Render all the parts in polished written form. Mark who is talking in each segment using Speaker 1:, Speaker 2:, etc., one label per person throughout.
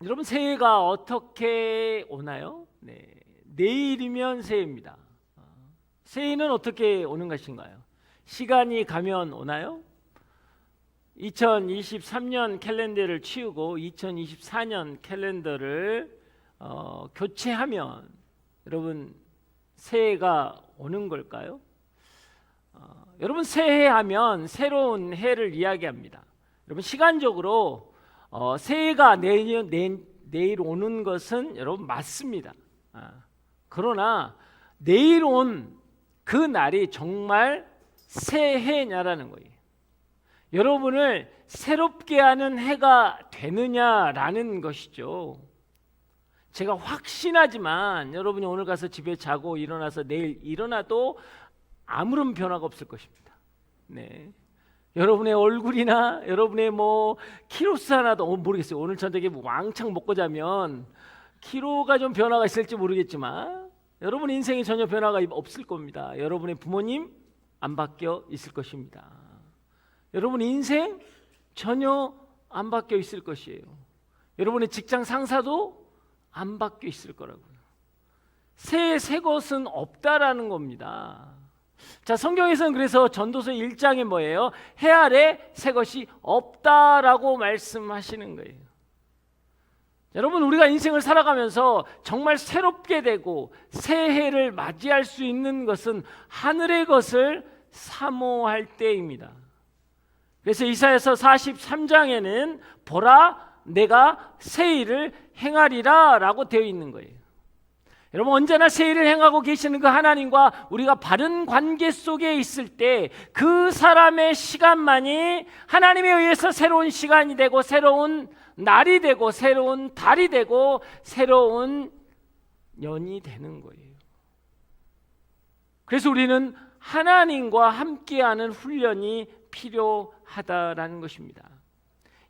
Speaker 1: 여러분, 새해가 어떻게 오나요? 내일이면 새해입니다. 새해는 어떻게 오는 것인가요? 시간이 가면 오나요? 2023년 캘린더를 치우고 2024년 캘린더를 교체하면 여러분, 새해가 오는 걸까요? 여러분, 새해 하면 새로운 해를 이야기합니다. 여러분, 시간적으로 새해가 내일 오는 것은 여러분 맞습니다. 그러나 내일 온 그 날이 정말 새해냐라는 거예요. 여러분을 새롭게 하는 해가 되느냐라는 것이죠. 제가 확신하지만 여러분이 오늘 가서 집에 자고 일어나서 내일 일어나도 아무런 변화가 없을 것입니다. 여러분의 얼굴이나 여러분의 키로수 하나도 모르겠어요. 오늘 저녁에 왕창 먹고 자면 키로가 좀 변화가 있을지 모르겠지만 여러분 인생에 전혀 변화가 없을 겁니다. 여러분의 부모님 안 바뀌어 있을 것입니다. 여러분 인생 전혀 안 바뀌어 있을 것이에요. 여러분의 직장 상사도 안 바뀌어 있을 거라고요. 새해 새 것은 없다라는 겁니다. 자, 성경에서는 그래서 전도서 1장에 뭐예요? 해 아래 새 것이 없다라고 말씀하시는 거예요. 여러분, 우리가 인생을 살아가면서 정말 새롭게 되고 새해를 맞이할 수 있는 것은 하늘의 것을 사모할 때입니다. 그래서 이사야서 43장에는 보라, 내가 새 일을 행하리라 라고 되어 있는 거예요. 여러분, 언제나 새 일을 행하고 계시는 그 하나님과 우리가 바른 관계 속에 있을 때 그 사람의 시간만이 하나님에 의해서 새로운 시간이 되고 새로운 날이 되고 새로운 달이 되고 새로운 년이 되는 거예요. 그래서 우리는 하나님과 함께하는 훈련이 필요하다라는 것입니다.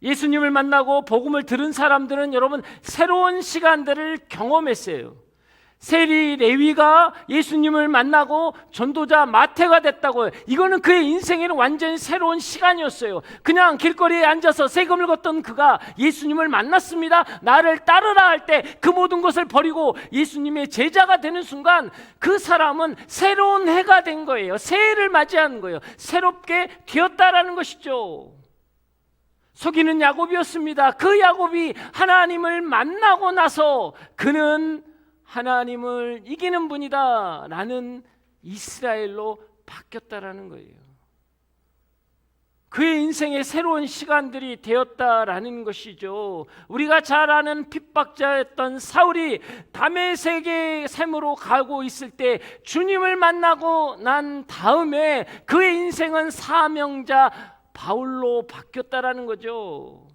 Speaker 1: 예수님을 만나고 복음을 들은 사람들은 여러분 새로운 시간들을 경험했어요. 세리 레위가 예수님을 만나고 전도자 마태가 됐다고요. 이거는 그의 인생에는 완전히 새로운 시간이었어요. 그냥 길거리에 앉아서 세금을 걷던 그가 예수님을 만났습니다. 나를 따르라 할 때 그 모든 것을 버리고 예수님의 제자가 되는 순간 그 사람은 새로운 해가 된 거예요. 새해를 맞이하는 거예요. 새롭게 되었다라는 것이죠. 속이는 야곱이었습니다. 그 야곱이 하나님을 만나고 나서 그는 하나님을 이기는 분이다 라는 이스라엘로 바뀌었다라는 거예요. 그의 인생에 새로운 시간들이 되었다라는 것이죠. 우리가 잘 아는 핍박자였던 사울이 다메섹의 샘으로 가고 있을 때 주님을 만나고 난 다음에 그의 인생은 사명자 바울로 바뀌었다라는 거죠.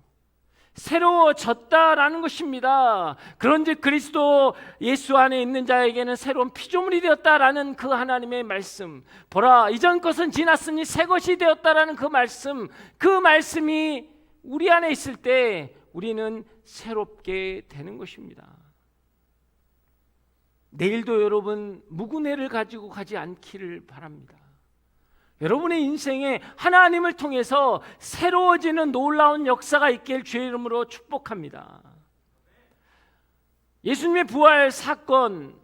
Speaker 1: 새로워졌다라는 것입니다. 그런즉 그리스도 예수 안에 있는 자에게는 새로운 피조물이 되었다라는 그 하나님의 말씀, 보라 이전 것은 지났으니 새 것이 되었다라는 그 말씀이 우리 안에 있을 때 우리는 새롭게 되는 것입니다. 내일도 여러분 묵은 해를 가지고 가지 않기를 바랍니다. 여러분의 인생에 하나님을 통해서 새로워지는 놀라운 역사가 있길 주의 이름으로 축복합니다. 예수님의 부활 사건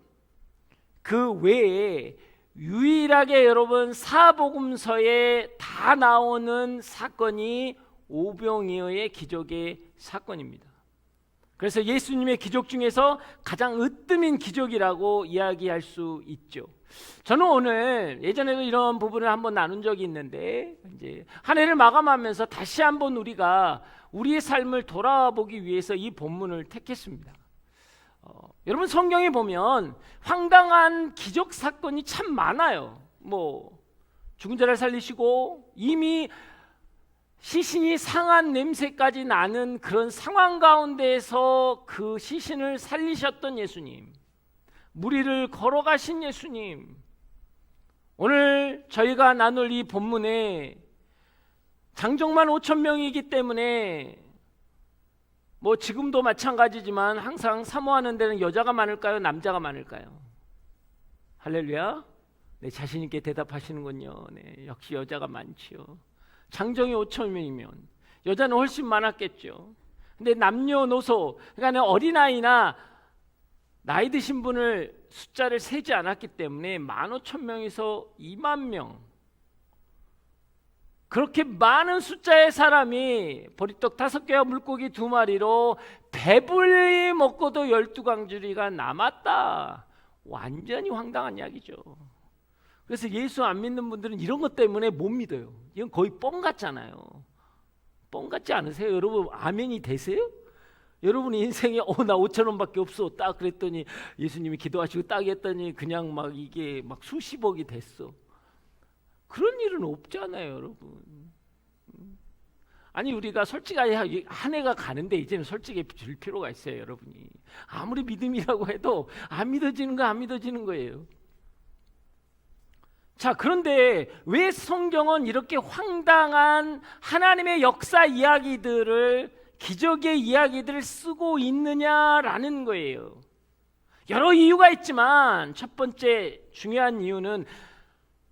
Speaker 1: 그 외에 유일하게 여러분 사복음서에 다 나오는 사건이 오병이어의 기적의 사건입니다. 그래서 예수님의 기적 중에서 가장 으뜸인 기적이라고 이야기할 수 있죠. 저는 오늘 예전에도 이런 부분을 한번 나눈 적이 있는데 이제 한 해를 마감하면서 다시 한번 우리가 우리의 삶을 돌아보기 위해서 이 본문을 택했습니다. 여러분 성경에 보면 황당한 기적 사건이 참 많아요. 죽은 자를 살리시고 이미 시신이 상한 냄새까지 나는 그런 상황 가운데에서 그 시신을 살리셨던 예수님, 무리를 걸어가신 예수님, 오늘 저희가 나눌 이 본문에 장정만 5,000명이기 때문에 지금도 마찬가지지만 항상 사모하는 데는 여자가 많을까요? 남자가 많을까요? 할렐루야. 네, 자신 있게 대답하시는군요. 네, 역시 여자가 많지요. 장정이 5,000명이면 여자는 훨씬 많았겠죠. 근데 남녀노소, 그러니까 어린아이나 나이 드신 분을 숫자를 세지 않았기 때문에 15,000명에서 20,000명, 그렇게 많은 숫자의 사람이 보리떡 5개와 물고기 2마리로 배불리 먹고도 12광주리가 남았다. 완전히 황당한 이야기죠. 그래서 예수 안 믿는 분들은 이런 것 때문에 못 믿어요. 이건 거의 뻥 같잖아요. 뻥 같지 않으세요? 여러분 아멘이 되세요? 여러분 인생에 나 5,000원밖에 없어 딱 그랬더니 예수님이 기도하시고 딱 했더니 그냥 막 이게 막 수십억이 됐어. 그런 일은 없잖아요, 여러분. 아니 우리가 솔직하게 한 해가 가는데 이제는 솔직히 줄 필요가 있어요, 여러분이. 아무리 믿음이라고 해도 안 믿어지는 거 안 믿어지는 거예요. 자, 그런데 왜 성경은 이렇게 황당한 하나님의 역사 이야기들을, 기적의 이야기들을 쓰고 있느냐라는 거예요. 여러 이유가 있지만 첫 번째 중요한 이유는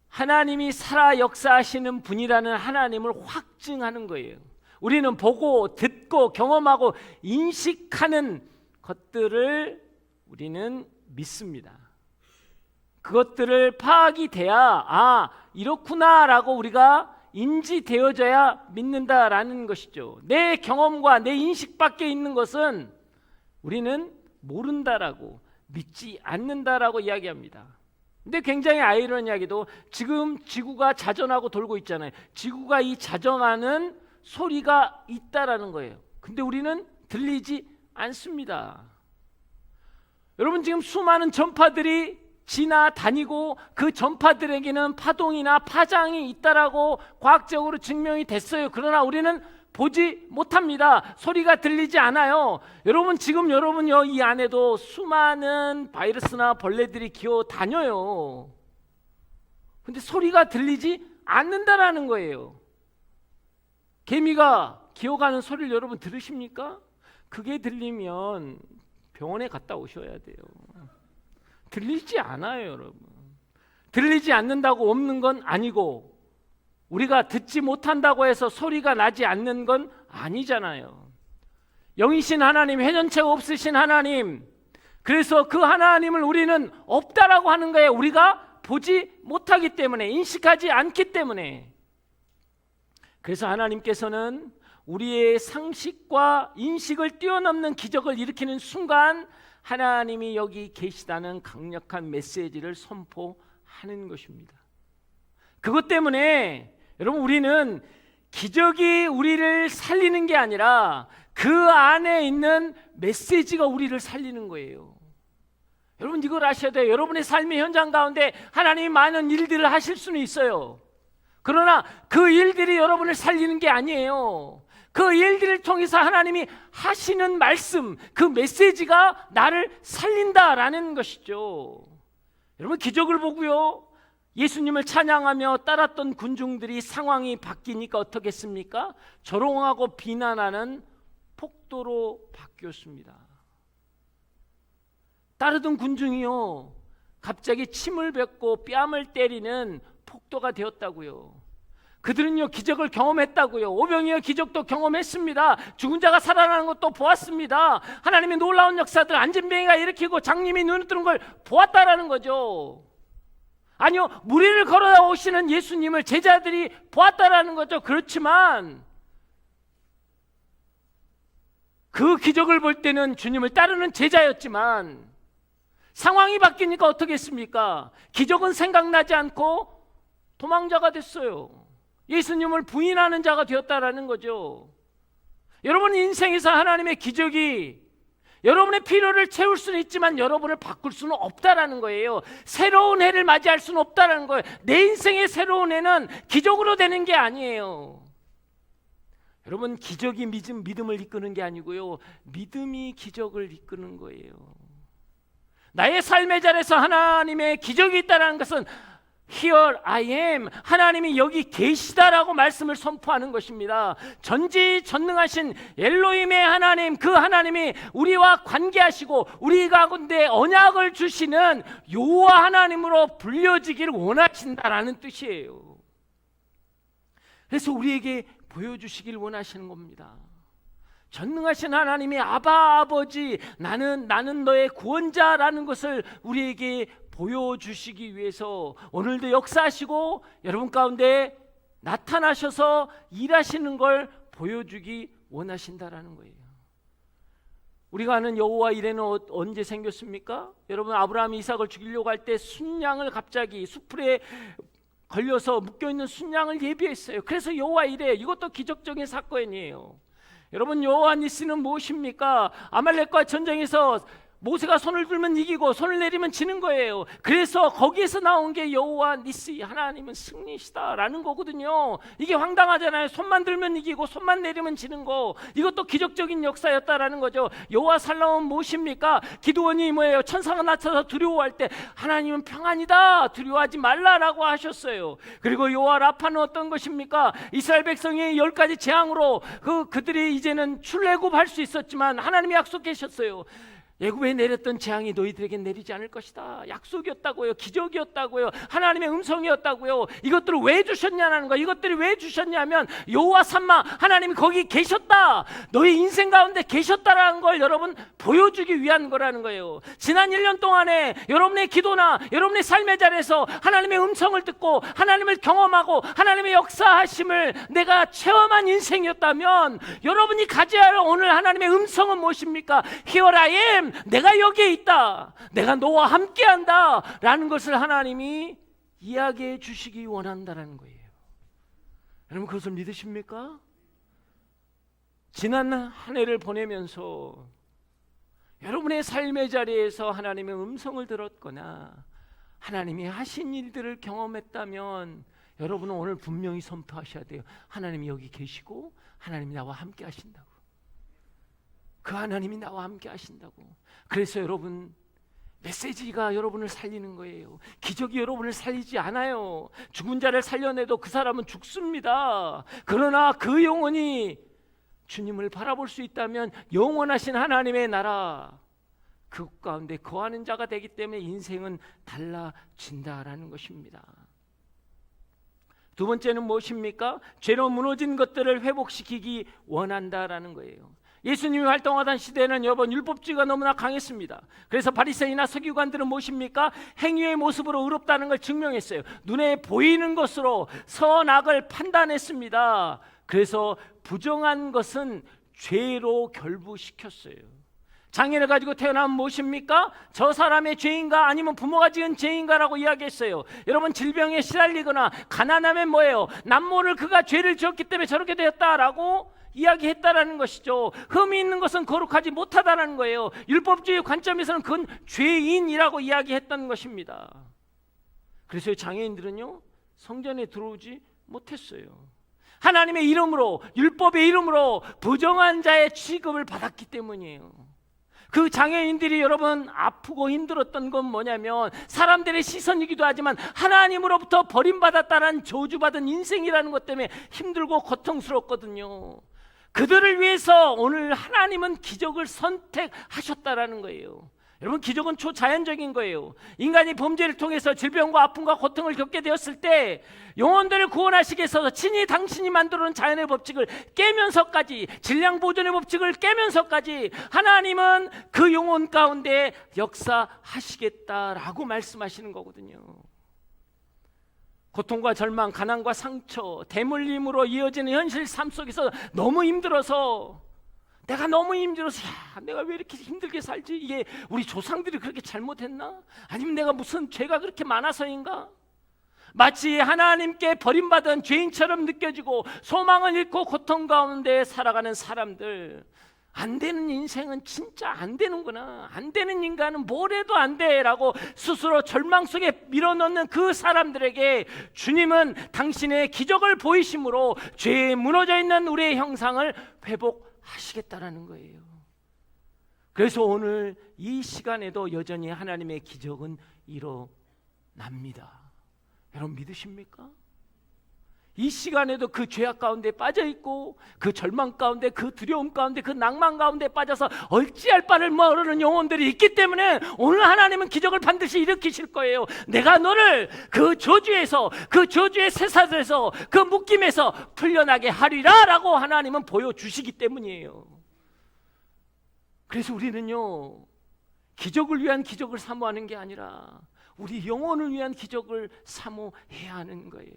Speaker 1: 하나님이 살아 역사하시는 분이라는 하나님을 확증하는 거예요. 우리는 보고 듣고 경험하고 인식하는 것들을 우리는 믿습니다. 그것들을 파악이 돼야 이렇구나라고 우리가 인지되어져야 믿는다라는 것이죠. 내 경험과 내 인식 밖에 있는 것은 우리는 모른다라고, 믿지 않는다라고 이야기합니다. 근데 굉장히 아이러니하게도 지금 지구가 자전하고 돌고 있잖아요. 지구가 이 자전하는 소리가 있다라는 거예요. 근데 우리는 들리지 않습니다. 여러분 지금 수많은 전파들이 지나다니고 그 전파들에게는 파동이나 파장이 있다라고 과학적으로 증명이 됐어요. 그러나 우리는 보지 못합니다. 소리가 들리지 않아요. 여러분 지금 여러분요 이 안에도 수많은 바이러스나 벌레들이 기어 다녀요. 근데 소리가 들리지 않는다라는 거예요. 개미가 기어가는 소리를 여러분 들으십니까? 그게 들리면 병원에 갔다 오셔야 돼요. 들리지 않아요, 여러분. 들리지 않는다고 없는 건 아니고 우리가 듣지 못한다고 해서 소리가 나지 않는 건 아니잖아요. 영이신 하나님, 회전체가 없으신 하나님, 그래서 그 하나님을 우리는 없다라고 하는 거예요. 우리가 보지 못하기 때문에, 인식하지 않기 때문에. 그래서 하나님께서는 우리의 상식과 인식을 뛰어넘는 기적을 일으키는 순간 하나님이 여기 계시다는 강력한 메시지를 선포하는 것입니다. 그것 때문에 여러분 우리는 기적이 우리를 살리는 게 아니라 그 안에 있는 메시지가 우리를 살리는 거예요. 여러분 이걸 아셔야 돼요. 여러분의 삶의 현장 가운데 하나님이 많은 일들을 하실 수는 있어요. 그러나 그 일들이 여러분을 살리는 게 아니에요. 그 일들을 통해서 하나님이 하시는 말씀, 그 메시지가 나를 살린다라는 것이죠. 여러분 기적을 보고요 예수님을 찬양하며 따랐던 군중들이 상황이 바뀌니까 어떻겠습니까? 조롱하고 비난하는 폭도로 바뀌었습니다. 따르던 군중이요 갑자기 침을 뱉고 뺨을 때리는 폭도가 되었다고요. 그들은요 기적을 경험했다고요. 오병이어 기적도 경험했습니다. 죽은 자가 살아나는 것도 보았습니다. 하나님의 놀라운 역사들, 안진뱅이가 일으키고 장님이 눈을 뜨는 걸 보았다라는 거죠. 아니요, 물 위를 걸어오시는 예수님을 제자들이 보았다라는 거죠. 그렇지만 그 기적을 볼 때는 주님을 따르는 제자였지만 상황이 바뀌니까 어떻게 했습니까? 기적은 생각나지 않고 도망자가 됐어요. 예수님을 부인하는 자가 되었다라는 거죠. 여러분 인생에서 하나님의 기적이 여러분의 필요를 채울 수는 있지만 여러분을 바꿀 수는 없다라는 거예요. 새로운 해를 맞이할 수는 없다라는 거예요. 내 인생의 새로운 해는 기적으로 되는 게 아니에요. 여러분 기적이 믿음을 이끄는 게 아니고요 믿음이 기적을 이끄는 거예요. 나의 삶의 자리에서 하나님의 기적이 있다는 것은 Here I am, 하나님이 여기 계시다라고 말씀을 선포하는 것입니다. 전지전능하신 엘로힘의 하나님, 그 하나님이 우리와 관계하시고 우리 가운데 언약을 주시는 여호와 하나님으로 불려지기를 원하신다라는 뜻이에요. 그래서 우리에게 보여주시길 원하시는 겁니다. 전능하신 하나님이 아바 아버지, 나는 너의 구원자라는 것을 우리에게 보여주시기 위해서 오늘도 역사하시고 여러분 가운데 나타나셔서 일하시는 걸 보여주기 원하신다라는 거예요. 우리가 아는 여호와 이레는 언제 생겼습니까? 여러분, 아브라함이 이삭을 죽이려고 할 때 순양을 갑자기 숲풀에 걸려서 묶여있는 순양을 예비했어요. 그래서 여호와 이레, 이것도 기적적인 사건이에요. 여러분, 여호와 니스는 무엇입니까? 아말렉과 전쟁에서 모세가 손을 들면 이기고 손을 내리면 지는 거예요. 그래서 거기에서 나온 게 여호와 니스, 하나님은 승리시다라는 거거든요. 이게 황당하잖아요. 손만 들면 이기고 손만 내리면 지는 거, 이것도 기적적인 역사였다라는 거죠. 여호와 살라움은 무엇입니까? 기드온이 뭐예요? 천사가 나타나서 두려워할 때 하나님은 평안이다, 두려워하지 말라라고 하셨어요. 그리고 여호와 라파는 어떤 것입니까? 이스라엘 백성이 10가지 재앙으로 그들이 이제는 출애굽할 수 있었지만 하나님이 약속하셨어요. 애굽에 내렸던 재앙이 너희들에게 내리지 않을 것이다. 약속이었다고요. 기적이었다고요. 하나님의 음성이었다고요. 이것들을 왜 주셨냐는 거예요. 이것들이 왜 주셨냐면 여호와 삼마, 하나님이 거기 계셨다, 너희 인생 가운데 계셨다라는 걸 여러분 보여주기 위한 거라는 거예요. 지난 1년 동안에 여러분의 기도나 여러분의 삶의 자리에서 하나님의 음성을 듣고 하나님을 경험하고 하나님의 역사하심을 내가 체험한 인생이었다면 여러분이 가져야 할 오늘 하나님의 음성은 무엇입니까? Here I am, 내가 여기에 있다, 내가 너와 함께한다 라는 것을 하나님이 이야기해 주시기 원한다는 거예요. 여러분, 그것을 믿으십니까? 지난 한 해를 보내면서 여러분의 삶의 자리에서 하나님의 음성을 들었거나 하나님이 하신 일들을 경험했다면 여러분은 오늘 분명히 선포하셔야 돼요. 하나님이 여기 계시고 하나님이 나와 함께 하신다고. 그 하나님이 나와 함께 하신다고. 그래서 여러분, 메시지가 여러분을 살리는 거예요. 기적이 여러분을 살리지 않아요. 죽은 자를 살려내도 그 사람은 죽습니다. 그러나 그 영혼이 주님을 바라볼 수 있다면 영원하신 하나님의 나라, 그 가운데 거하는 자가 되기 때문에 인생은 달라진다라는 것입니다. 두 번째는 무엇입니까? 죄로 무너진 것들을 회복시키기 원한다라는 거예요. 예수님이 활동하던 시대에는 여러분 율법주의가 너무나 강했습니다. 그래서 바리새인이나 서기관들은 무엇입니까? 행위의 모습으로 의롭다는 걸 증명했어요. 눈에 보이는 것으로 선악을 판단했습니다. 그래서 부정한 것은 죄로 결부시켰어요. 장애를 가지고 태어나면 무엇입니까? 저 사람의 죄인가 아니면 부모가 지은 죄인가라고 이야기했어요. 여러분, 질병에 시달리거나 가난하면 뭐예요? 남모를 그가 죄를 지었기 때문에 저렇게 되었다라고 이야기했다라는 것이죠. 흠이 있는 것은 거룩하지 못하다라는 거예요. 율법주의 관점에서는 그건 죄인이라고 이야기했던 것입니다. 그래서 장애인들은요, 성전에 들어오지 못했어요. 하나님의 이름으로, 율법의 이름으로 부정한 자의 취급을 받았기 때문이에요. 그 장애인들이 여러분 아프고 힘들었던 건 뭐냐면 사람들의 시선이기도 하지만 하나님으로부터 버림받았다는 저주받은 인생이라는 것 때문에 힘들고 고통스럽거든요. 그들을 위해서 오늘 하나님은 기적을 선택하셨다라는 거예요. 여러분, 기적은 초자연적인 거예요. 인간이 범죄를 통해서 질병과 아픔과 고통을 겪게 되었을 때 영혼들을 구원하시기 위해서 친히 당신이 만들어 놓은 자연의 법칙을 깨면서까지, 질량 보존의 법칙을 깨면서까지 하나님은 그 영혼 가운데 역사하시겠다라고 말씀하시는 거거든요. 고통과 절망, 가난과 상처, 대물림으로 이어지는 현실 삶 속에서 너무 힘들어서, 내가 너무 힘들어서 내가 왜 이렇게 힘들게 살지? 이게 우리 조상들이 그렇게 잘못했나? 아니면 내가 무슨 죄가 그렇게 많아서인가? 마치 하나님께 버림받은 죄인처럼 느껴지고 소망을 잃고 고통 가운데 살아가는 사람들, 안 되는 인생은 진짜 안 되는구나, 안 되는 인간은 뭘 해도 안 돼라고 스스로 절망 속에 밀어넣는 그 사람들에게 주님은 당신의 기적을 보이심으로 죄에 무너져 있는 우리의 형상을 회복하시겠다라는 거예요. 그래서 오늘 이 시간에도 여전히 하나님의 기적은 일어납니다. 여러분, 믿으십니까? 이 시간에도 그 죄악 가운데 빠져있고 그 절망 가운데, 그 두려움 가운데, 그 낭만 가운데 빠져서 어찌할 바를 모르는 영혼들이 있기 때문에 오늘 하나님은 기적을 반드시 일으키실 거예요. 내가 너를 그 저주에서, 그 저주의 쇠사슬에서, 그 묶임에서 풀려나게 하리라 라고 하나님은 보여주시기 때문이에요. 그래서 우리는요, 기적을 위한 기적을 사모하는 게 아니라 우리 영혼을 위한 기적을 사모해야 하는 거예요.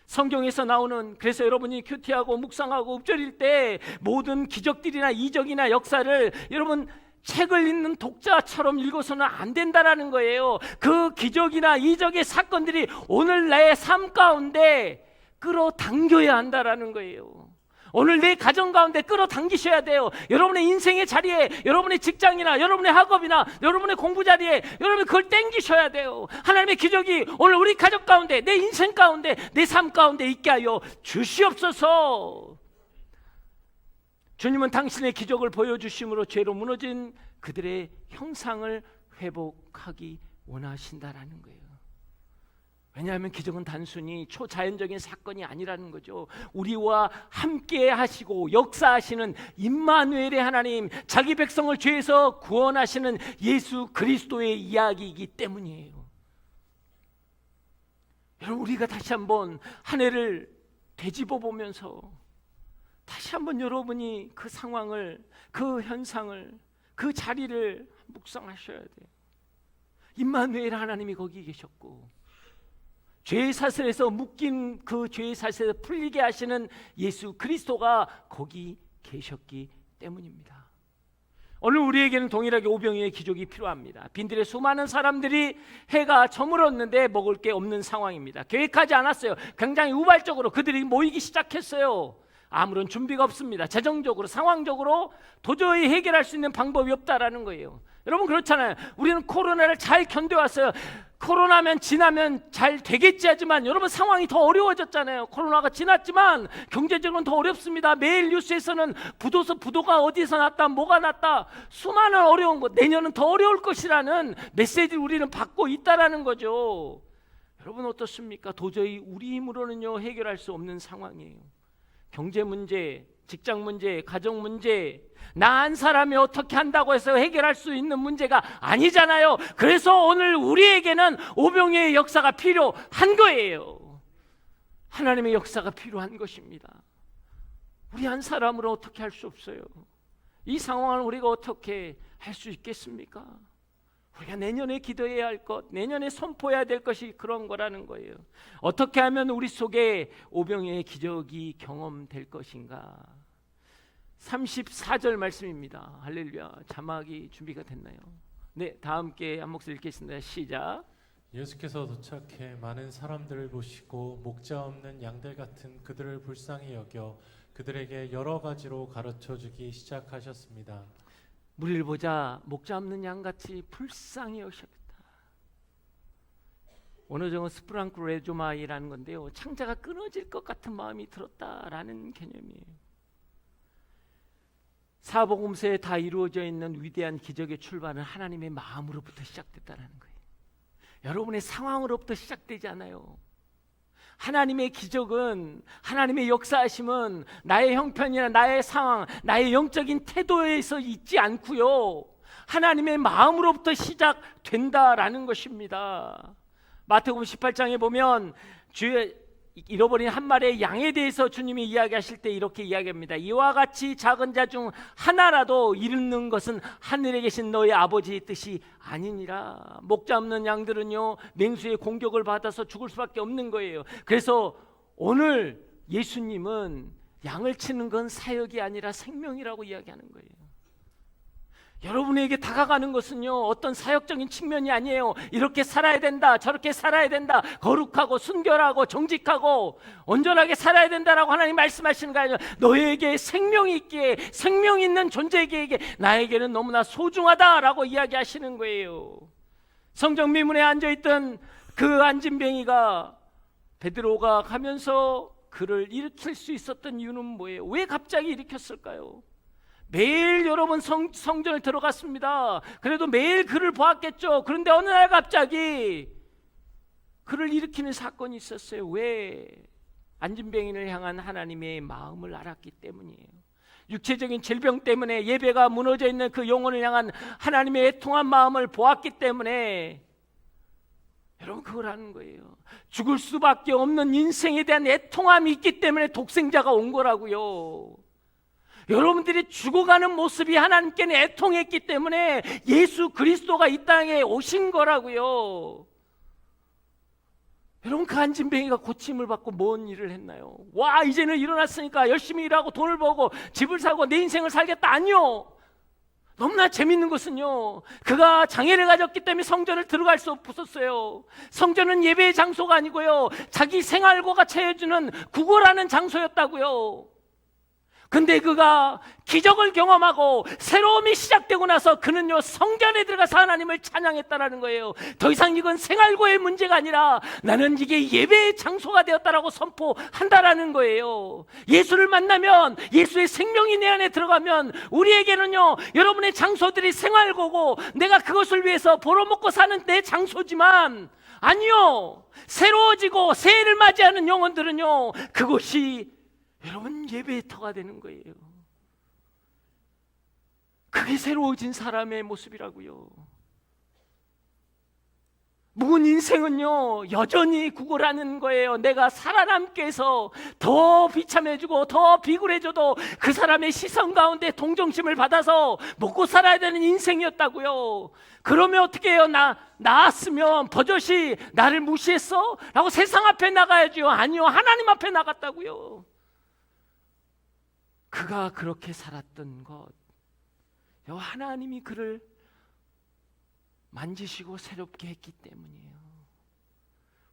Speaker 1: 성경에서 나오는, 그래서 여러분이 큐티하고 묵상하고 읊조릴 때 모든 기적들이나 이적이나 역사를 여러분 책을 읽는 독자처럼 읽어서는 안 된다라는 거예요. 그 기적이나 이적의 사건들이 오늘 나의 삶 가운데 끌어당겨야 한다라는 거예요. 오늘 내 가정 가운데 끌어당기셔야 돼요. 여러분의 인생의 자리에, 여러분의 직장이나 여러분의 학업이나 여러분의 공부 자리에 여러분이 그걸 땡기셔야 돼요. 하나님의 기적이 오늘 우리 가족 가운데, 내 인생 가운데, 내 삶 가운데 있게 하여 주시옵소서. 주님은 당신의 기적을 보여주심으로 죄로 무너진 그들의 형상을 회복하기 원하신다라는 거예요. 왜냐하면 기적은 단순히 초자연적인 사건이 아니라는 거죠. 우리와 함께 하시고 역사하시는 임마누엘의 하나님, 자기 백성을 죄에서 구원하시는 예수 그리스도의 이야기이기 때문이에요. 여러분, 우리가 다시 한번 한 해를 되짚어 보면서 다시 한번 여러분이 그 상황을, 그 현상을, 그 자리를 묵상하셔야 돼요. 임마누엘 하나님이 거기 계셨고, 죄의 사슬에서 묶인 그 죄의 사슬에서 풀리게 하시는 예수 그리스도가 거기 계셨기 때문입니다. 오늘 우리에게는 동일하게 오병이어의 기적이 필요합니다. 빈들에 수많은 사람들이 해가 저물었는데 먹을 게 없는 상황입니다. 계획하지 않았어요. 굉장히 우발적으로 그들이 모이기 시작했어요. 아무런 준비가 없습니다. 재정적으로, 상황적으로 도저히 해결할 수 있는 방법이 없다라는 거예요. 여러분, 그렇잖아요. 우리는 코로나를 잘 견뎌왔어요. 코로나면 지나면 잘 되겠지 하지만 여러분, 상황이 더 어려워졌잖아요. 코로나가 지났지만 경제적으로는 더 어렵습니다. 매일 뉴스에서는 부도가 어디서 났다, 뭐가 났다, 수많은 어려운 것, 내년은 더 어려울 것이라는 메시지를 우리는 받고 있다라는 거죠. 여러분, 어떻습니까? 도저히 우리 힘으로는요 해결할 수 없는 상황이에요. 경제 문제, 직장 문제, 가정 문제, 나 한 사람이 어떻게 한다고 해서 해결할 수 있는 문제가 아니잖아요. 그래서 오늘 우리에게는 오병이어의 역사가 필요한 거예요. 하나님의 역사가 필요한 것입니다. 우리 한 사람으로 어떻게 할 수 없어요. 이 상황을 우리가 어떻게 할 수 있겠습니까? 우리가 내년에 기도해야 할 것, 내년에 선포해야 될 것이 그런 거라는 거예요. 어떻게 하면 우리 속에 오병이어의 기적이 경험될 것인가? 34절 말씀입니다. 할렐루야. 자막이 준비가 됐나요? 네, 다 함께 한 목소리 읽겠습니다. 시작.
Speaker 2: 예수께서 도착해 많은 사람들을 보시고 목자 없는 양들 같은 그들을 불쌍히 여겨 그들에게 여러 가지로 가르쳐주기 시작하셨습니다.
Speaker 1: 무리를 보자 목자 없는 양같이 불쌍히 여기셨다. 원어적은 스프랑크레조마이라는 건데요, 창자가 끊어질 것 같은 마음이 들었다라는 개념이에요. 사복음서에 다 이루어져 있는 위대한 기적의 출발은 하나님의 마음으로부터 시작됐다는 거예요. 여러분의 상황으로부터 시작되지 않아요. 하나님의 기적은, 하나님의 역사하심은 나의 형편이나 나의 상황, 나의 영적인 태도에서 있지 않고요, 하나님의 마음으로부터 시작된다라는 것입니다. 마태복음 18장에 보면 주의 잃어버린 한 마리의 양에 대해서 주님이 이야기하실 때 이렇게 이야기합니다. 이와 같이 작은 자 중 하나라도 잃는 것은 하늘에 계신 너희 아버지의 뜻이 아니니라. 목자 없는 양들은요 맹수의 공격을 받아서 죽을 수밖에 없는 거예요. 그래서 오늘 예수님은 양을 치는 건 사역이 아니라 생명이라고 이야기하는 거예요. 여러분에게 다가가는 것은요 어떤 사역적인 측면이 아니에요. 이렇게 살아야 된다, 저렇게 살아야 된다, 거룩하고 순결하고 정직하고 온전하게 살아야 된다라고 하나님 말씀하시는 거 아니에요. 너에게 생명이 있기에, 생명 있는 존재에게 나에게는 너무나 소중하다라고 이야기하시는 거예요. 성전 미문에 앉아있던 그 안진뱅이가 베드로가 가면서 그를 일으킬 수 있었던 이유는 뭐예요? 왜 갑자기 일으켰을까요? 매일 여러분 성전을 들어갔습니다. 그래도 매일 그를 보았겠죠. 그런데 어느 날 갑자기 그를 일으키는 사건이 있었어요. 왜? 안진뱅이를 향한 하나님의 마음을 알았기 때문이에요. 육체적인 질병 때문에 예배가 무너져 있는 그 영혼을 향한 하나님의 애통한 마음을 보았기 때문에, 여러분 그걸 아는 거예요. 죽을 수밖에 없는 인생에 대한 애통함이 있기 때문에 독생자가 온 거라고요. 여러분들이 죽어가는 모습이 하나님께는 애통했기 때문에 예수 그리스도가 이 땅에 오신 거라고요. 여러분, 그 안진뱅이가 고침을 받고 뭔 일을 했나요? 와, 이제는 일어났으니까 열심히 일하고 돈을 벌고 집을 사고 내 인생을 살겠다. 아니요. 너무나 재밌는 것은요, 그가 장애를 가졌기 때문에 성전을 들어갈 수 없었어요. 성전은 예배의 장소가 아니고요, 자기 생활고가 채워주는 구걸하는 장소였다고요. 근데 그가 기적을 경험하고 새로움이 시작되고 나서 그는요, 성전에 들어가서 하나님을 찬양했다라는 거예요. 더 이상 이건 생활고의 문제가 아니라 나는 이게 예배의 장소가 되었다라고 선포한다라는 거예요. 예수를 만나면, 예수의 생명이 내 안에 들어가면 우리에게는요, 여러분의 장소들이 생활고고 내가 그것을 위해서 벌어먹고 사는 내 장소지만, 아니요, 새로워지고 새해를 맞이하는 영혼들은요, 그곳이 여러분 예배의 터가 되는 거예요. 그게 새로워진 사람의 모습이라고요. 묵은 인생은요, 여전히 구걸하는 거예요. 내가 살아남기 위해서 더 비참해지고 더 비굴해져도 그 사람의 시선 가운데 동정심을 받아서 먹고 살아야 되는 인생이었다고요. 그러면 어떻게 해요? 나았으면 버젓이 나를 무시했어? 라고 세상 앞에 나가야죠. 아니요, 하나님 앞에 나갔다고요. 그가 그렇게 살았던 것, 하나님이 그를 만지시고 새롭게 했기 때문이에요.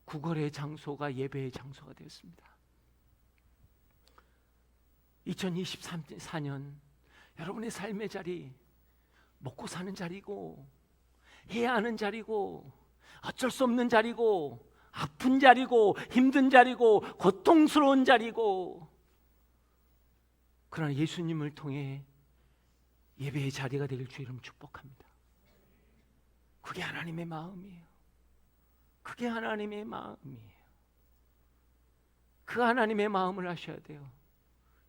Speaker 1: 구걸의 장소가 예배의 장소가 되었습니다. 2024년 여러분의 삶의 자리, 먹고 사는 자리고, 해야 하는 자리고, 어쩔 수 없는 자리고, 아픈 자리고, 힘든 자리고, 고통스러운 자리고, 그러나 예수님을 통해 예배의 자리가 되길 주 이름 축복합니다. 그게 하나님의 마음이에요. 그게 하나님의 마음이에요. 그 하나님의 마음을 하셔야 돼요.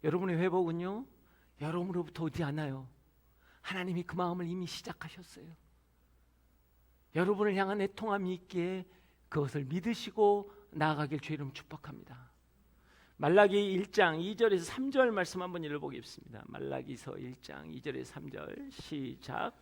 Speaker 1: 여러분의 회복은요, 여러분으로부터 오지 않아요. 하나님이 그 마음을 이미 시작하셨어요. 여러분을 향한 애통함이 있기에 그것을 믿으시고 나아가길 주 이름 축복합니다. 말라기 1장 2절에서 3절 말씀 한번 읽어보겠습니다. 말라기서 1장 2절에서 3절 시작.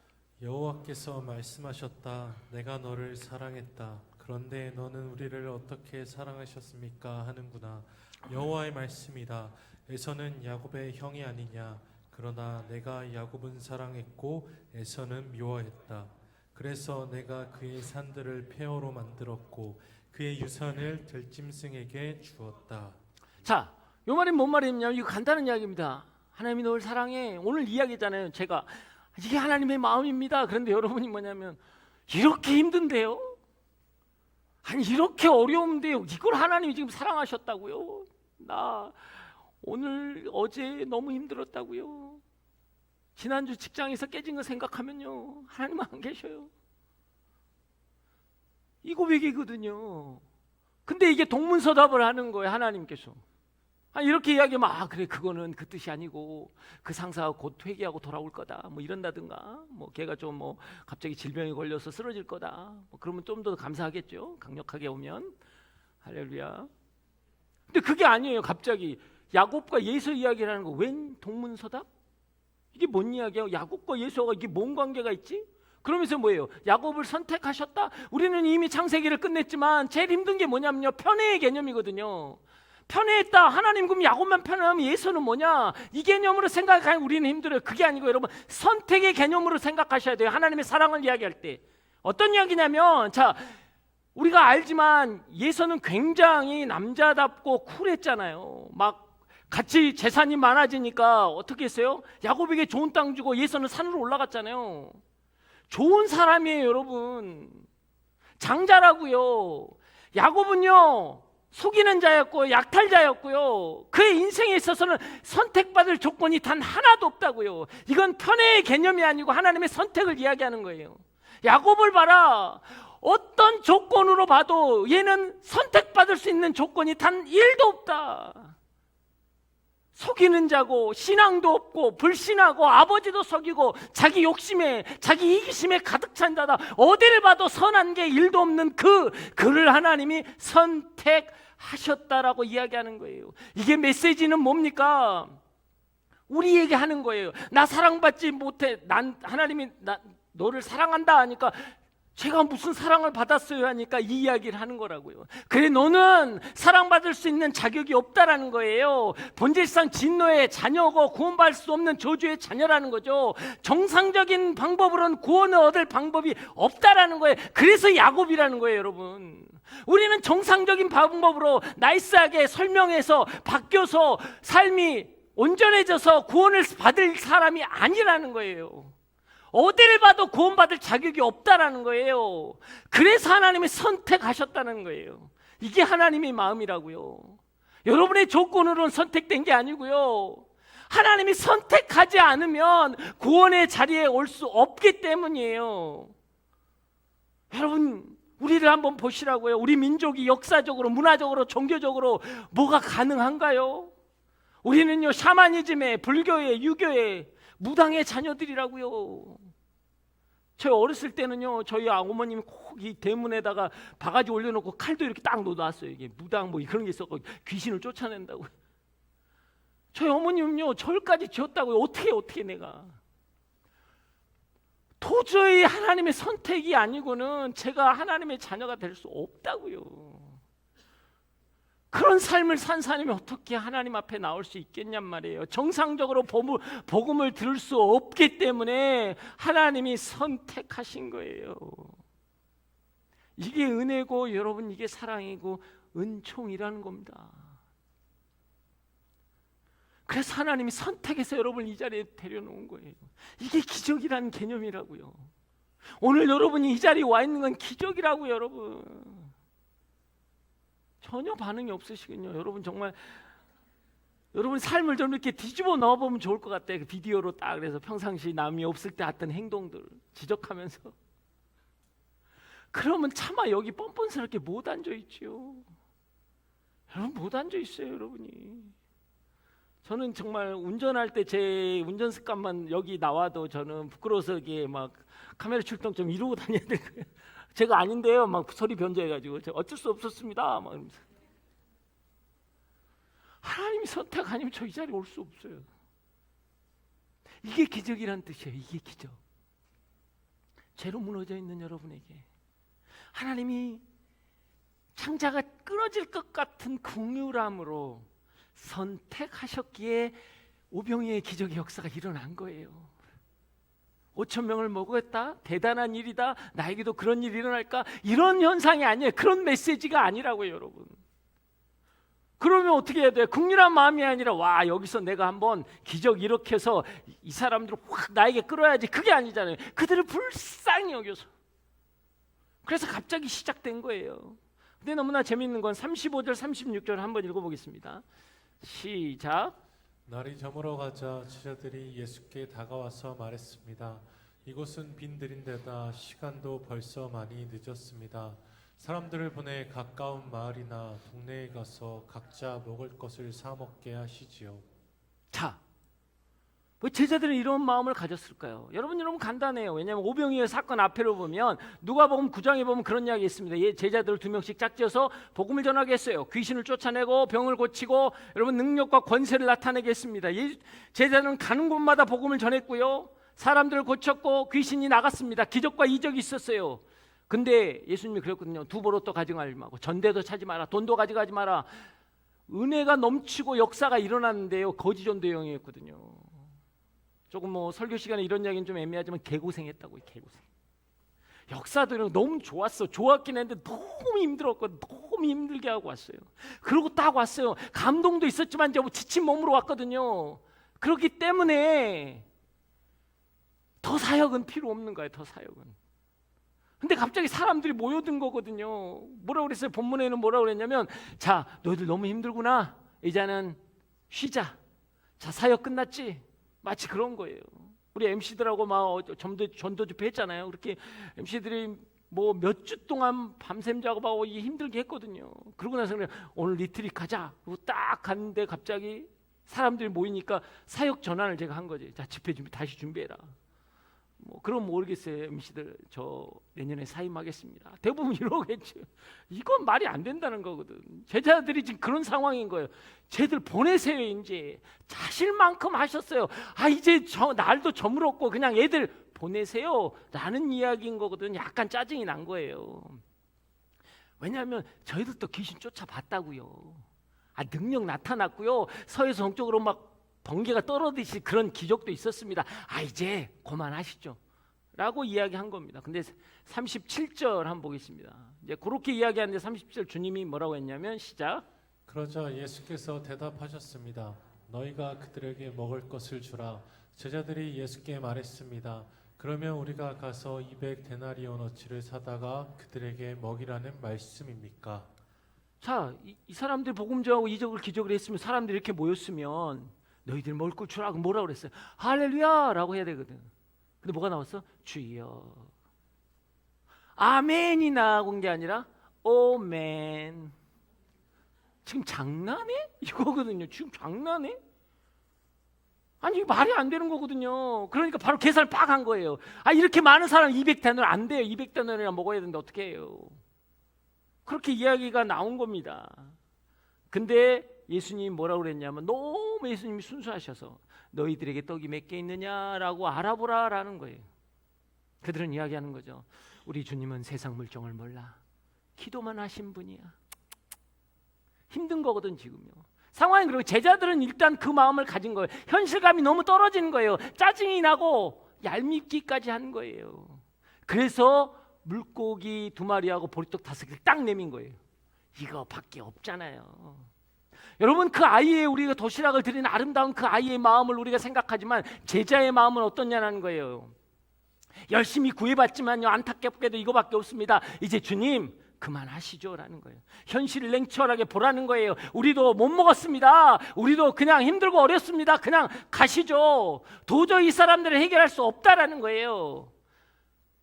Speaker 2: 여호와께서 말씀하셨다. 내가 너를 사랑했다. 그런데 너는 우리를 어떻게 사랑하셨습니까? 하는구나. 여호와의 말씀이다. 에서는 야곱의 형이 아니냐. 그러나 내가 야곱은 사랑했고 에서는 미워했다. 그래서 내가 그의 산들을 폐허로 만들었고 그의 유산을 들짐승에게 주었다.
Speaker 1: 자, 요 말이 뭔 말이냐면 이거 간단한 이야기입니다. 하나님이 너를 사랑해. 오늘 이야기잖아요. 제가 이게 하나님의 마음입니다. 그런데 여러분이 뭐냐면 이렇게 힘든데요? 아니 이렇게 어려운데요? 이걸 하나님이 지금 사랑하셨다고요? 나 오늘 어제 너무 힘들었다고요? 지난주 직장에서 깨진 거 생각하면요, 하나님은 안 계셔요. 이 고백이거든요. 근데 이게 동문서답을 하는 거예요, 하나님께서. 이렇게 이야기하면 그래, 그거는 그 뜻이 아니고 그 상사가 곧 회개하고 돌아올 거다, 뭐 이런다든가, 뭐 걔가 좀 뭐 갑자기 질병에 걸려서 쓰러질 거다, 뭐 그러면 좀 더 감사하겠죠, 강력하게 오면. 할렐루야. 근데 그게 아니에요. 갑자기 야곱과 예수 이야기를 하는 거 웬 동문서답? 이게 뭔 이야기야? 야곱과 예수가 이게 뭔 관계가 있지? 그러면서 뭐예요? 야곱을 선택하셨다? 우리는 이미 창세기를 끝냈지만 제일 힘든 게 뭐냐면요, 편애의 개념이거든요. 편애했다. 하나님 그럼 야곱만 편애하면 예수는 뭐냐? 이 개념으로 생각하면 우리는 힘들어요. 그게 아니고 여러분, 선택의 개념으로 생각하셔야 돼요. 하나님의 사랑을 이야기할 때 어떤 이야기냐면, 자, 우리가 알지만 예수는 굉장히 남자답고 쿨했잖아요. 막 같이 재산이 많아지니까 어떻게 했어요? 야곱에게 좋은 땅 주고 예수는 산으로 올라갔잖아요. 좋은 사람이에요, 여러분. 장자라고요. 야곱은요, 속이는 자였고 약탈자였고요. 그의 인생에 있어서는 선택받을 조건이 단 하나도 없다고요. 이건 편애의 개념이 아니고 하나님의 선택을 이야기하는 거예요. 야곱을 봐라. 어떤 조건으로 봐도 얘는 선택받을 수 있는 조건이 단 1도 없다. 속이는 자고, 신앙도 없고, 불신하고, 아버지도 속이고, 자기 욕심에, 자기 이기심에 가득 찬 자다. 어디를 봐도 선한 게 1도 없는 그를 하나님이 선택하셨다라고 이야기하는 거예요. 이게 메시지는 뭡니까? 우리에게 하는 거예요. 나 사랑받지 못해. 난 하나님이 너를 사랑한다 하니까 제가 무슨 사랑을 받았어요 하니까 이 이야기를 하는 거라고요. 그래 너는 사랑받을 수 있는 자격이 없다라는 거예요. 본질상 진노의 자녀고 구원받을 수 없는 저주의 자녀라는 거죠. 정상적인 방법으로는 구원을 얻을 방법이 없다라는 거예요. 그래서 야곱이라는 거예요, 여러분. 우리는 정상적인 방법으로 나이스하게 설명해서 바뀌어서 삶이 온전해져서 구원을 받을 사람이 아니라는 거예요. 어디를 봐도 구원받을 자격이 없다라는 거예요. 그래서 하나님이 선택하셨다는 거예요. 이게 하나님의 마음이라고요. 여러분의 조건으로는 선택된 게 아니고요. 하나님이 선택하지 않으면 구원의 자리에 올 수 없기 때문이에요. 여러분, 우리를 한번 보시라고요. 우리 민족이 역사적으로, 문화적으로, 종교적으로 뭐가 가능한가요? 우리는요, 샤머니즘의, 불교의, 유교의 무당의 자녀들이라고요. 저희 어렸을 때는요, 저희 어머님이 꼭 이 대문에다가 바가지 올려놓고 칼도 이렇게 딱 놓아놨어요. 이게 무당 뭐 그런 게 있었고 귀신을 쫓아낸다고. 저희 어머님은요, 절까지 지었다고요. 어떻게 내가. 도저히 하나님의 선택이 아니고는 제가 하나님의 자녀가 될 수 없다고요. 그런 삶을 산 사람이 어떻게 하나님 앞에 나올 수 있겠냔 말이에요. 정상적으로 복음을 들을 수 없기 때문에 하나님이 선택하신 거예요. 이게 은혜고 여러분, 이게 사랑이고 은총이라는 겁니다. 그래서 하나님이 선택해서 여러분을 이 자리에 데려놓은 거예요. 이게 기적이라는 개념이라고요. 오늘 여러분이 이 자리에 와 있는 건 기적이라고요, 여러분. 전혀 반응이 없으시군요. 여러분 정말 여러분 삶을 좀 이렇게 뒤집어 넣어보면 좋을 것 같아요. 그 비디오로 딱 그래서 평상시 남이 없을 때 했던 행동들 지적하면서 그러면 차마 여기 뻔뻔스럽게 못 앉아있지요. 여러분 못 앉아있어요, 여러분이. 저는 정말 운전할 때 제 운전 습관만 여기 나와도 저는 부끄러워서 이게 막 카메라 출동 좀 이러고 다녀야 될 거예요. 제가 아닌데요, 막 소리 변조해가지고 어쩔 수 없었습니다. 막 이러면서. 하나님이 선택 아니면 저 이 자리에 올 수 없어요. 이게 기적이란 뜻이에요. 이게 기적. 죄로 무너져 있는 여러분에게 하나님이 창자가 끊어질 것 같은 긍휼함으로 선택하셨기에 오병이의 기적의 역사가 일어난 거예요. 5천 명을 먹었다? 대단한 일이다. 나에게도 그런 일이 일어날까? 이런 현상이 아니에요. 그런 메시지가 아니라고요, 여러분. 그러면 어떻게 해야 돼요? 긍휼한 마음이 아니라 와, 여기서 내가 한번 기적 일으켜서 이 사람들을 확 나에게 끌어야지. 그게 아니잖아요. 그들을 불쌍히 여겨서. 그래서 갑자기 시작된 거예요. 근데 너무나 재미있는 건 35절 36절 한번 읽어보겠습니다. 시작.
Speaker 2: 날이 저물어 가자 제자들이 예수께 다가와서 말했습니다. 이곳은 빈들인데다 시간도 벌써 많이 늦었습니다. 사람들을 보내 가까운 마을이나 동네에 가서 각자 먹을 것을 사 먹게 하시지요.
Speaker 1: 자, 왜 제자들은 이런 마음을 가졌을까요? 여러분 간단해요. 왜냐하면 오병이어 사건 앞에로 보면 누가복음 9장에 보면 그런 이야기 있습니다. 제자들 2명씩 짝지어서 복음을 전하게 했어요. 귀신을 쫓아내고 병을 고치고 여러분 능력과 권세를 나타내게 했습니다. 제자들은 가는 곳마다 복음을 전했고요. 사람들을 고쳤고 귀신이 나갔습니다. 기적과 이적이 있었어요. 근데 예수님이 그랬거든요. 두보로또 가져가지 말고 전대도 차지 마라. 돈도 가져가지 마라. 은혜가 넘치고 역사가 일어났는데요. 거지 전도형이었거든요. 조금 뭐 설교 시간에 이런 이야기는 좀 애매하지만 개고생했다고요. 개고생. 역사도 너무 좋았어. 좋았긴 했는데 너무 힘들었고 너무 힘들게 하고 왔어요. 그러고 딱 왔어요. 감동도 있었지만 이제 지친 몸으로 왔거든요. 그렇기 때문에 더 사역은 필요 없는 거예요. 더 사역은. 근데 갑자기 사람들이 모여든 거거든요. 뭐라고 그랬어요? 본문에는 뭐라고 그랬냐면 자, 너희들 너무 힘들구나. 이제는 쉬자. 자, 사역 끝났지? 마치 그런 거예요. 우리 MC들하고 막 전도 집회 했잖아요. 그렇게 MC들이 뭐 몇 주 동안 밤샘 작업하고 힘들게 했거든요. 그러고 나서 그냥 오늘 리트릿 가자. 그리고 딱 갔는데 갑자기 사람들이 모이니까 사역 전환을 제가 한 거지. 자, 집회 준비 다시 준비해라. 뭐 그럼 모르겠어요. MC들 저 내년에 사임하겠습니다. 대부분 이러겠죠. 이건 말이 안 된다는 거거든. 제자들이 지금 그런 상황인 거예요. 쟤들 보내세요. 이제 자실 만큼 하셨어요. 이제 날도 저물었고 그냥 애들 보내세요 라는 이야기인 거거든. 약간 짜증이 난 거예요. 왜냐하면 저희들도 귀신 쫓아봤다고요. 능력 나타났고요. 서에서 동쪽으로 막 번개가 떨어지듯이 그런 기적도 있었습니다. 이제 그만하시죠 라고 이야기한 겁니다. 근데 37절 한번 보겠습니다. 이제 그렇게 이야기하는데 37절 주님이 뭐라고 했냐면 시작.
Speaker 2: 그러자 예수께서 대답하셨습니다. 너희가 그들에게 먹을 것을 주라. 제자들이 예수께 말했습니다. 그러면 우리가 가서 200데나리온어치를 사다가 그들에게 먹이라는 말씀입니까?
Speaker 1: 자, 이 사람들 복음 전하고 이적을 기적을 했으면 사람들이 이렇게 모였으면 너희들 먹을 걸 주라고 뭐라고 그랬어요? 할렐루야 라고 해야 되거든. 근데 뭐가 나왔어? 주여. 아멘이 나온 게 아니라 오멘. 지금 장난해? 이거거든요. 지금 장난해? 이게 말이 안 되는 거거든요. 그러니까 바로 계산을 빡 한 거예요. 이렇게 많은 사람 200데나리 안 돼요. 200데나리나 먹어야 되는데 어떻게 해요? 그렇게 이야기가 나온 겁니다. 근데 예수님이 뭐라고 그랬냐면 너무 예수님이 순수하셔서 너희들에게 떡이 몇 개 있느냐라고 알아보라라는 거예요. 그들은 이야기하는 거죠. 우리 주님은 세상 물정을 몰라. 기도만 하신 분이야. 힘든 거거든 지금요. 상황이 그리고 제자들은 일단 그 마음을 가진 거예요. 현실감이 너무 떨어지는 거예요. 짜증이 나고 얄밉기까지 한 거예요. 그래서 물고기 2마리하고 보리떡 5개를 딱 내민 거예요. 이거밖에 없잖아요. 여러분 그 아이의 우리가 도시락을 드리는 아름다운 그 아이의 마음을 우리가 생각하지만 제자의 마음은 어떠냐는 거예요. 열심히 구해봤지만요 안타깝게도 이거밖에 없습니다. 이제 주님 그만하시죠 라는 거예요. 현실을 냉철하게 보라는 거예요. 우리도 못 먹었습니다. 우리도 그냥 힘들고 어렵습니다. 그냥 가시죠. 도저히 이 사람들을 해결할 수 없다라는 거예요.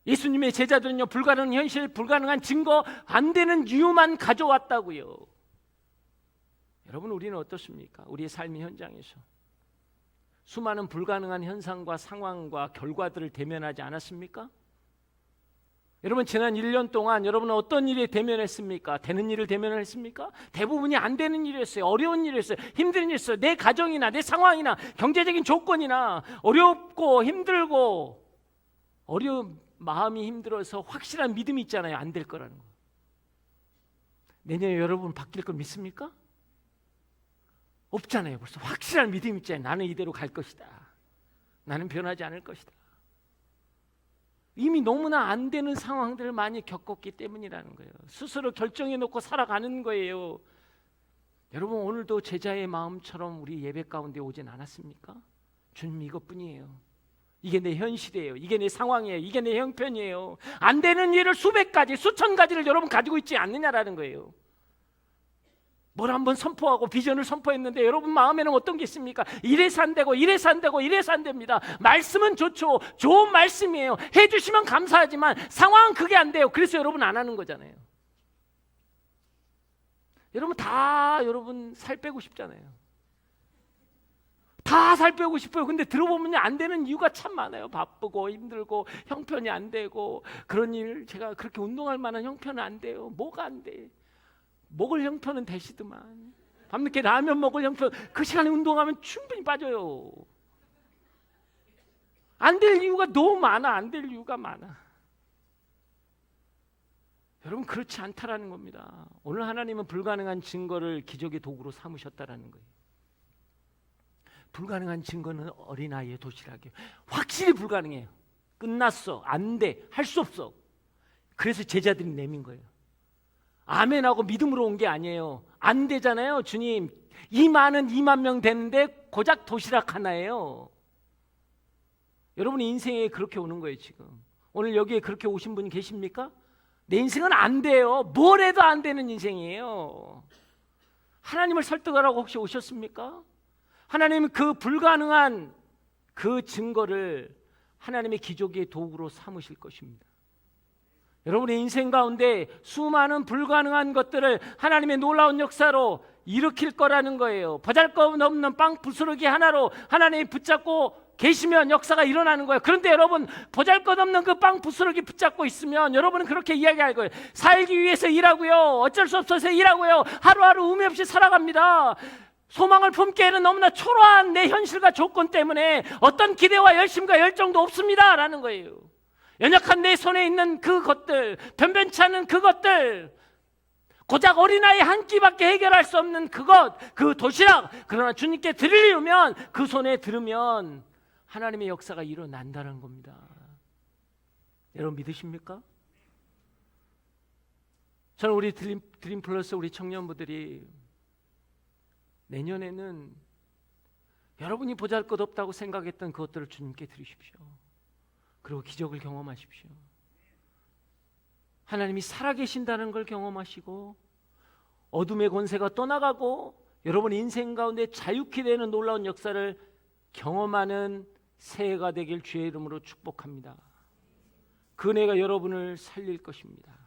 Speaker 1: 예수님의 제자들은요 불가능한 현실, 불가능한 증거, 안 되는 이유만 가져왔다고요. 여러분 우리는 어떻습니까? 우리의 삶의 현장에서 수많은 불가능한 현상과 상황과 결과들을 대면하지 않았습니까? 여러분 지난 1년 동안 여러분은 어떤 일에 대면했습니까? 되는 일을 대면했습니까? 대부분이 안 되는 일이었어요. 어려운 일이었어요. 힘든 일이었어요. 내 가정이나 내 상황이나 경제적인 조건이나 어렵고 힘들고 어려운 마음이 힘들어서 확실한 믿음이 있잖아요. 안 될 거라는 거. 내년에 여러분 바뀔 걸 믿습니까? 없잖아요. 벌써 확실한 믿음이 있잖아요. 나는 이대로 갈 것이다. 나는 변하지 않을 것이다. 이미 너무나 안 되는 상황들을 많이 겪었기 때문이라는 거예요. 스스로 결정해 놓고 살아가는 거예요. 여러분 오늘도 제자의 마음처럼 우리 예배 가운데 오진 않았습니까? 주님 이것뿐이에요. 이게 내 현실이에요. 이게 내 상황이에요. 이게 내 형편이에요. 안 되는 일을 수백 가지, 수천 가지를 여러분 가지고 있지 않느냐라는 거예요. 뭘 한번 선포하고 비전을 선포했는데 여러분 마음에는 어떤 게 있습니까? 이래서 안 되고 이래서 안 되고 이래서 안 됩니다. 말씀은 좋죠. 좋은 말씀이에요. 해주시면 감사하지만 상황은 그게 안 돼요. 그래서 여러분 안 하는 거잖아요. 여러분 다 여러분 살 빼고 싶잖아요. 다 살 빼고 싶어요. 근데 들어보면 안 되는 이유가 참 많아요. 바쁘고 힘들고 형편이 안 되고 그런 일 제가 그렇게 운동할 만한 형편은 안 돼요. 뭐가 안 돼? 먹을 형편은 되시더만 밤늦게 라면 먹을 형편 그 시간에 운동하면 충분히 빠져요. 안 될 이유가 너무 많아. 안 될 이유가 많아. 여러분 그렇지 않다라는 겁니다. 오늘 하나님은 불가능한 증거를 기적의 도구로 삼으셨다라는 거예요. 불가능한 증거는 어린아이의 도시락이에요. 확실히 불가능해요. 끝났어. 안 돼. 할 수 없어. 그래서 제자들이 내민 거예요. 아멘하고 믿음으로 온 게 아니에요. 안 되잖아요. 주님 이 많은 2만 명 되는데 고작 도시락 하나예요. 여러분의 인생에 그렇게 오는 거예요. 지금 오늘 여기에 그렇게 오신 분이 계십니까? 내 인생은 안 돼요. 뭘 해도 안 되는 인생이에요. 하나님을 설득하라고 혹시 오셨습니까? 하나님은 그 불가능한 그 증거를 하나님의 기적의 도구로 삼으실 것입니다. 여러분의 인생 가운데 수많은 불가능한 것들을 하나님의 놀라운 역사로 일으킬 거라는 거예요. 보잘것없는 빵 부스러기 하나로 하나님이 붙잡고 계시면 역사가 일어나는 거예요. 그런데 여러분, 보잘것없는 그 빵 부스러기 붙잡고 있으면 여러분은 그렇게 이야기할 거예요. 살기 위해서 일하고요, 어쩔 수 없어서 일하고요, 하루하루 의미 없이 살아갑니다. 소망을 품기에는 너무나 초라한 내 현실과 조건 때문에 어떤 기대와 열심과 열정도 없습니다 라는 거예요. 연약한 내 손에 있는 그것들, 변변치 않은 그것들, 고작 어린아이 한 끼밖에 해결할 수 없는 그것, 그 도시락, 그러나 주님께 드리려면 그 손에 들으면 하나님의 역사가 일어난다는 겁니다. 여러분 믿으십니까? 저는 우리 드림 플러스 우리 청년부들이 내년에는 여러분이 보잘것없다고 생각했던 그것들을 주님께 드리십시오. 그리고 기적을 경험하십시오. 하나님이 살아계신다는 걸 경험하시고 어둠의 권세가 떠나가고 여러분 인생 가운데 자유케 되는 놀라운 역사를 경험하는 새해가 되길 주의 이름으로 축복합니다. 그 은혜가 여러분을 살릴 것입니다.